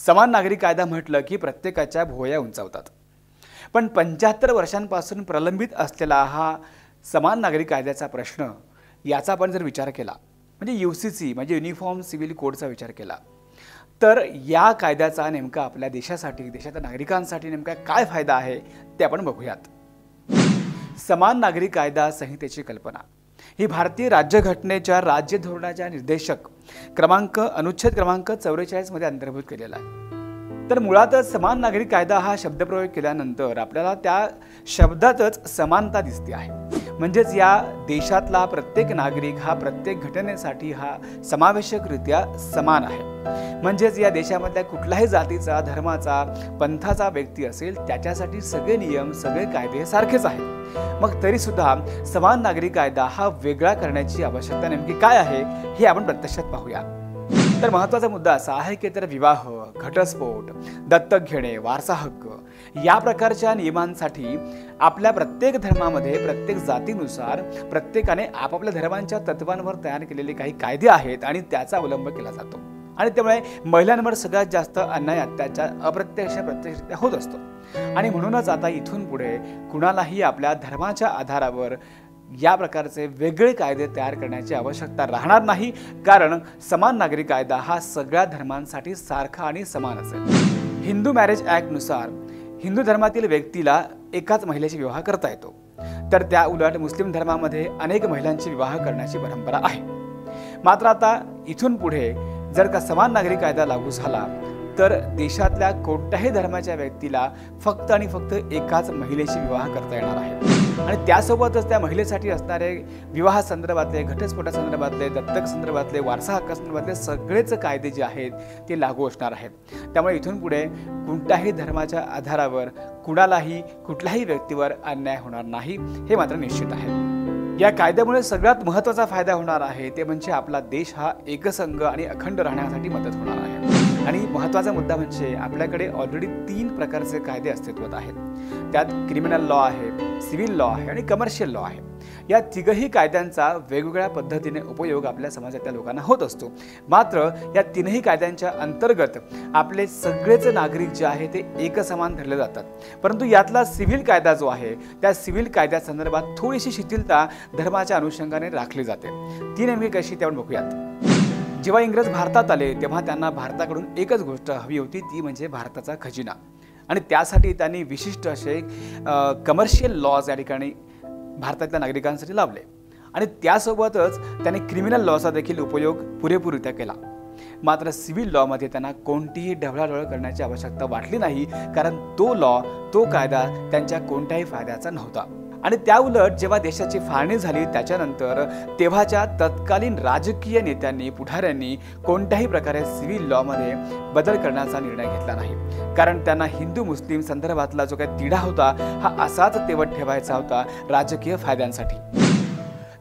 समान नागरी कायदा म्हटलं की प्रत्येकाच्या भुवया उंचावतात। पण 75 वर्षांपासून प्रलंबित असलेला हा समान नागरी कायद्याचा प्रश्न याचा आपण जर विचार केला म्हणजे यूसीसी म्हणजे युनिफॉर्म सिव्हिल कोडचा विचार केला तर या कायद्याचा नेमका आपल्या देशासाठी देशाच्या नागरिकांसाठी नेमका काय फायदा आहे ते आपण बघूयात। समान नागरी कायदा संहितेची कल्पना ही भारतीय राज्यघटनेच्या राज्य धोरणाच्या निर्देशक क्रमांक अनुच्छेद क्रमांक 44 मध्ये अंतर्भूत केलेला आहे। तर मुळातच समान नागरी कायदा हा शब्दप्रयोग केल्यानंतर आपल्याला त्या शब्दातच समानता दिसते आहे। म्हणजेच या देशातला प्रत्येक नागरिक हा प्रत्येक घटनेसाठी हा समावेशकरित्या समान आहे। म्हणजेच या देशामधल्या कुठल्याही जातीचा धर्माचा पंथाचा व्यक्ती असेल त्याच्यासाठी सगळे नियम सगळे कायदे सारखेच आहेत। मग तरी सुद्धा समान नागरी कायदा हा वेगळा करण्याची आवश्यकता नेमकी काय आहे हे आपण प्रत्यक्षात पाहूया। तर महत्त्वाचा मुद्दा असा आहे की तर विवाह, घटस्फोट, दत्तक घेणे, वारसा हक्क या प्रकारच्या नियमांसाठी आपल्या प्रत्येक धर्मामध्ये प्रत्येक जातीनुसार प्रत्येकाने आपापल्या धर्मांच्या तत्वांवर तयार केलेले काही कायदे आहेत आणि त्याचा अवलंब केला जातो। आणि त्यामुळे महिलांवर सगळ्यात जास्त अन्याय अत्याचार अप्रत्यक्ष प्रत्यक्षरित्या होत असतो। आणि म्हणूनच आता इथून पुढे कुणालाही आपल्या धर्माच्या आधारावर या प्रकारचे वेगळे कायदे तयार करण्याची आवश्यकता राहणार नाही, कारण समान नागरी कायदा हा सगळ्या धर्मांसाठी सारखा आणि समान असेल। हिंदू मॅरेज ॲक्ट नुसार हिंदू धर्मातील व्यक्तीला एकाच महिलेशी विवाह करता येतो, तर त्या उलट मुस्लिम धर्मामध्ये अनेक महिलांची विवाह करण्याची परंपरा आहे। मात्र आता इथून पुढे जर का समान नागरी कायदा लागू झाला तर देशातल्या कोणत्याही धर्माच्या व्यक्तीला फक्त आणि फक्त एकाच महिलेशी विवाह करता येणार आहे। आणि त्यासोबतच त्या महिलेसाठी असणारे विवाह संदर्भातले, घटस्फोटा संदर्भातले, दत्तक संदर्भातले, वारसा हक्का संदर्भातले सगळेच कायदे जे आहेत ते लागू असणार आहेत। त्यामुळे इथून पुढे कोणत्याही धर्माच्या आधारावर कुणालाही कुठल्याही व्यक्तीवर अन्याय होणार नाही हे मात्र निश्चित आहे। या कायद्यामुळे सगळ्यात महत्त्वाचा फायदा होणार आहे ते म्हणजे आपला देश हा एकसंघ आणि अखंड राहण्यासाठी मदत होणार आहे। आणि महत्त्वाचा मुद्दा म्हणजे आपल्याकडे ऑलरेडी 3 प्रकारचे कायदे अस्तित्वात आहेत। त्यात क्रिमिनल लॉ आहे, सिव्हिल लॉ आहे आणि कमर्शियल लॉ आहे। या तिघही कायद्यांचा वेगवेगळ्या पद्धतीने उपयोग आपल्या समाजातल्या लोकांना होत असतो। मात्र या 3ही कायद्यांच्या अंतर्गत आपले सगळेच नागरिक जे आहे ते एकसमान धरले जातात। परंतु यातला सिव्हिल कायदा जो आहे त्या सिव्हिल कायद्यासंदर्भात थोडीशी शिथिलता धर्माच्या अनुषंगाने राखली जाते। ती नेमकी कशी ते आपण बघूयात। जेव्हा इंग्रज भारतात आले तेव्हा त्यांना भारताकडून एकच गोष्ट हवी होती, ती म्हणजे भारताचा खजिना। आणि त्यासाठी त्यांनी विशिष्ट असे कमर्शियल लॉज या ठिकाणी भारतातल्या नागरिकांसाठी लावले। आणि त्यासोबतच त्यांनी क्रिमिनल लॉचा देखील उपयोग पुरेपूररित्या केला। मात्र सिव्हिल लॉमध्ये त्यांना कोणतीही ढवळाढवळ करण्याची आवश्यकता वाटली नाही, कारण तो कायदा त्यांच्या कोणत्याही फायद्याचा नव्हता। आणि त्याउलट जेव्हा देशाची फाळणी झाली त्याच्यानंतर तेव्हाच्या तत्कालीन राजकीय नेत्यांनी पुढाऱ्यांनी कोणत्याही प्रकारे सिव्हिल लॉमध्ये बदल करण्याचा निर्णय घेतला नाही, कारण त्यांना हिंदू मुस्लिम संदर्भातला जो काही तिढा होता हा असाच तेवत ठेवायचा होता राजकीय फायद्यांसाठी।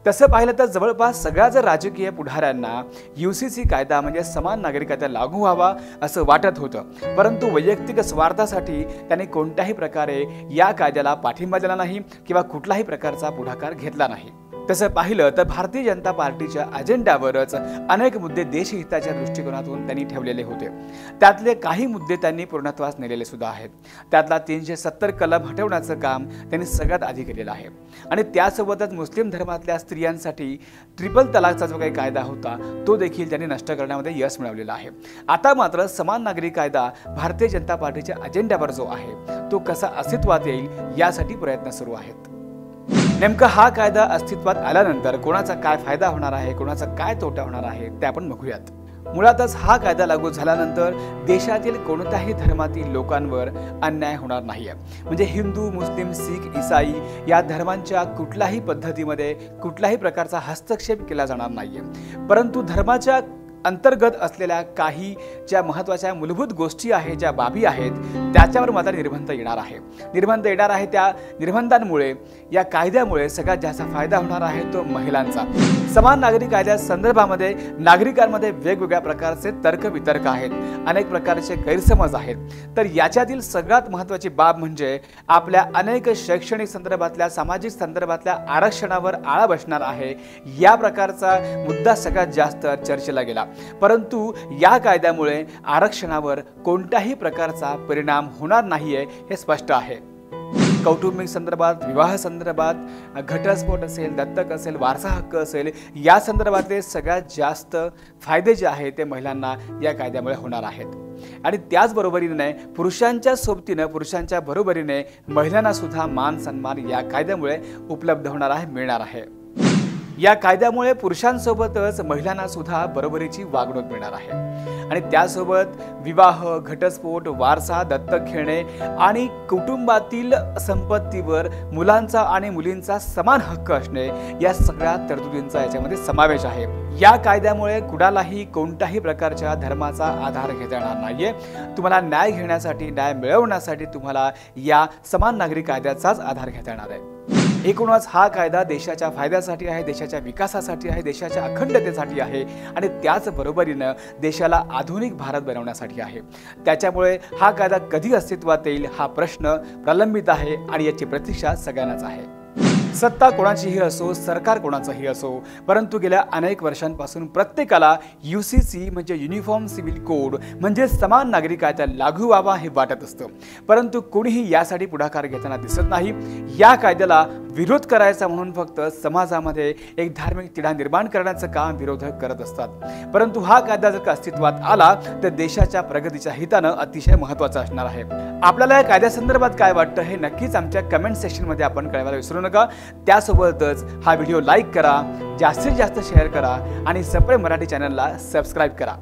तसं पाहिलं तर जवळपास सगळ्याच राजकीय पुढाऱ्यांना यूसीसी कायदा म्हणजे समान नागरी कायदा लागू व्हावा असं वाटत होतं, परंतु वैयक्तिक स्वार्थासाठी त्यांनी कोणत्याही प्रकारे या कायद्याला पाठिंबा दिला नाही किंवा कुठलाही प्रकारचा पुढाकार घेतला नाही। तसं पाहिलं तर भारतीय जनता पार्टीच्या अजेंड्यावरच अनेक मुद्दे देशहिताच्या दृष्टिकोनातून त्यांनी ठेवलेले होते। त्यातले काही मुद्दे त्यांनी पूर्णत्वास नेलेले सुद्धा आहेत। त्यातला 370 कलम हटवण्याचं काम त्यांनी सगळ्यात आधी केलेलं आहे। आणि त्यासोबतच मुस्लिम धर्मातल्या स्त्रियांसाठी ट्रिपल तलाकचा जो काही कायदा होता तो देखील त्यांनी नष्ट करण्यामध्ये यश मिळवलेलं आहे। आता मात्र समान नागरी कायदा भारतीय जनता पार्टीच्या अजेंड्यावर जो आहे तो कसा अस्तित्वात येईल यासाठी प्रयत्न सुरू आहेत। नेमका हा कायदा अस्तित्वात आल्यानंतर कोणाचा काय फायदा होणार आहे, कोणाचा काय तोटा होणार आहे ते आपण बघूयात। मुळातच हा कायदा लागू झाल्यानंतर देशातील कोणत्याही धर्मातील लोकांवर अन्याय होणार नाहीये। म्हणजे हिंदू, मुस्लिम, शीख, ईसाई या धर्मांच्या कुठल्याही पद्धतीमध्ये कुठल्याही प्रकारचा हस्तक्षेप केला जाणार नाहीये। परंतु धर्माच्या अंतर्गत असलेल्या काही ज्या महत्त्वाच्या मूलभूत गोष्टी आहेत, ज्या बाबी आहेत त्याच्यावर मात्र निर्बंध येणार आहे। त्या निर्बंधांमुळे या कायद्यामुळे सगळ्यात जास्त फायदा होणार आहे तो महिलांचा। समान नागरी कायद्या संदर्भामध्ये नागरिकांमध्ये वेगवेगळ्या प्रकारचे तर्कवितर्क आहेत, अनेक प्रकारचे गैरसमज आहेत। तर याच्यातील सगळ्यात महत्त्वाची बाब म्हणजे आपल्या अनेक शैक्षणिक संदर्भातल्या, सामाजिक संदर्भातल्या आरक्षणावर आळा बसणार आहे, या प्रकारचा मुद्दा सगळ्यात जास्त चर्चेला गेला। परंतु या कायद्यामुळे आरक्षणावर कोणत्याही प्रकारचा परिणाम होणार नाहीये हे स्पष्ट आहे। कौटुंबिक संदर्भात, विवाह संदर्भात, घटस्फोट असेल, दत्तक असेल, वारसा हक्क असेल, या संदर्भातले सगळ्यात जास्त फायदे जे आहेत ते महिलांना या कायद्यामुळे होणार आहेत। आणि त्याचबरोबरीने पुरुषांच्या सोबतीने, पुरुषांच्या बरोबरीने महिलांना सुद्धा मान सन्मान या कायद्यामुळे उपलब्ध होणार आहे, मिळणार आहे। या कायद्यामुळे पुरुषांसोबतच महिलांना सुद्धा बरोबरीची वागणूक मिळणार आहे। आणि त्यासोबत विवाह, घटस्फोट, वारसा, दत्तक घेणे आणि कुटुंबातील संपत्तीवर मुलांचा आणि मुलींचा समान हक्क असणे, या सगळ्या तरतुदींचा याच्यामध्ये समावेश आहे। या कायद्यामुळे कुणालाही कोणत्याही प्रकारच्या धर्माचा आधार घेता येणार नाहीये। तुम्हाला न्याय घेण्यासाठी, न्याय मिळवण्यासाठी तुम्हाला या समान नागरी कायद्याचाच आधार घेता येणार आहे। एकूणच हा कायदा देशाच्या फायद्यासाठी आहे, देशाच्या विकासासाठी आहे, देशाच्या अखंडतेसाठी आहे आणि त्याचबरोबरीने देशाला आधुनिक भारत बनवण्यासाठी आहे। त्याच्यामुळे हा कायदा कधी अस्तित्वात येईल हा प्रश्न प्रलंबित आहे आणि याची प्रतीक्षा सगळ्यांनाच आहे। सत्ता कोणाचीही असो, सरकार कोणाचंही असो, परंतु गेल्या अनेक वर्षांपासून प्रत्येकाला UCC म्हणजे युनिफॉर्म सिव्हिल कोड म्हणजे समान नागरी कायदा लागू व्हावा हे वाटत असतं, परंतु कोणीही यासाठी पुढाकार घेताना दिसत नाही। या कायद्याला विरोध करायचा म्हणून फक्त समाजामध्ये एक धार्मिक तिढा निर्माण करण्याचं काम विरोधक करत असतात, परंतु हा कायदा जर का अस्तित्वात आला तर देशाच्या प्रगतीच्या हितानं अतिशय महत्त्वाचा असणार आहे। आपल्याला या कायद्यासंदर्भात काय वाटतं हे नक्कीच आमच्या कमेंट सेक्शनमध्ये आपण कळवायला विसरू नका। त्यासोबतच हा व्हिडिओ लाईक करा, जास्तीत जास्त शेअर करा आणि सप्रे मराठी चॅनलला सबस्क्राईब करा।